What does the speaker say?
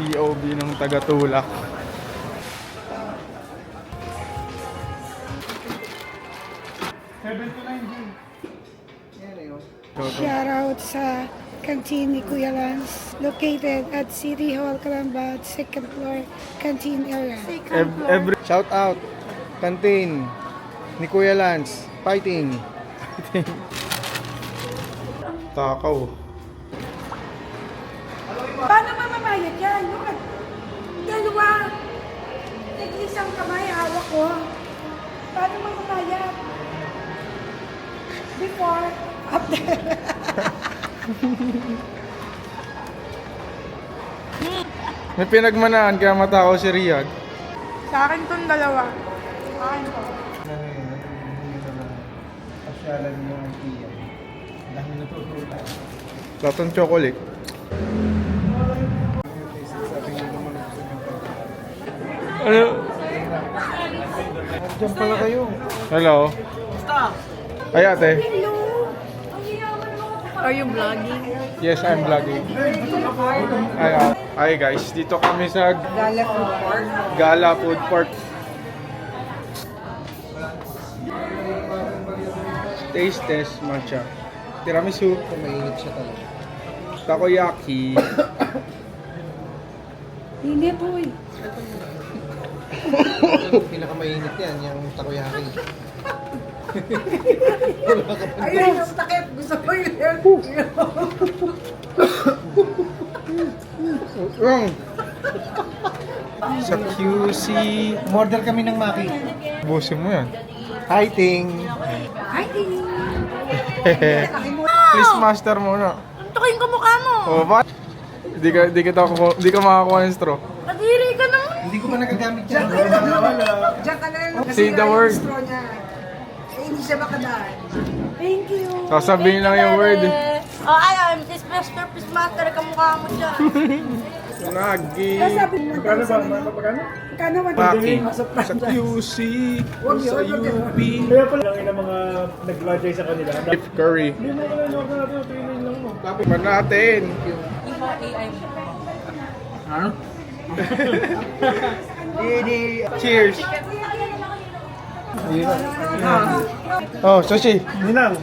POV ng taga-Tulak. Shoutout sa canteen ni Kuya Lance, located at City Hall, Calamba, second floor, canteen area. Shout out, canteen ni Kuya Lance, fighting. Takaw. Paano ba mamayad yan? Look, dalawa. Nag-isang kamay, hawak ko. Paano ba mamayad? Before, after. May pinagmanaan kaya matakaw si Riyad. Sa akin tong dalawa. Sa akin to. Pasyalan mo ang iyan. Dahil natutulad. Latong chocolate. Ano? Diyan pala kayo. Hello. Ay ate. Are you vlogging? Yes, I'm vlogging. Hi guys, dito kami sa Gala Food Court. Gala Food Court. Taste test matcha. Tiramisu. Mainit siya talaga. Takoyaki. Hindi po eh. Pinakamainit yan, yung takoyaki. Ayun yung takip. Gusto ko yun. Wrong. Sa QC. Order kami ng maki. Busin mo yan. Hi, Ting. Hi, Dini. Please master muna. Tukin ko mukha mo. O ba? Di ka makakuha ng straw. Kadiri ka naman. Hindi ko pa nagagamit yan. Diyan ka na lang. Say the word. Hindi siya makadaan. Thank you. Sasabihin lang yung word. Oh, ayun, this masterpiece master kamukha mo dyan. Nagi. Sabi mo, magkano ba? Magkano ba? Maki. Sa QC. Sa UP. Kaya pala lang yung mga nag-lodge sa kanila. Beef curry. Hindi mo kailangan ako natin, training lang mo. Tapos natin. Cheers. Oh, sushi. Ninang,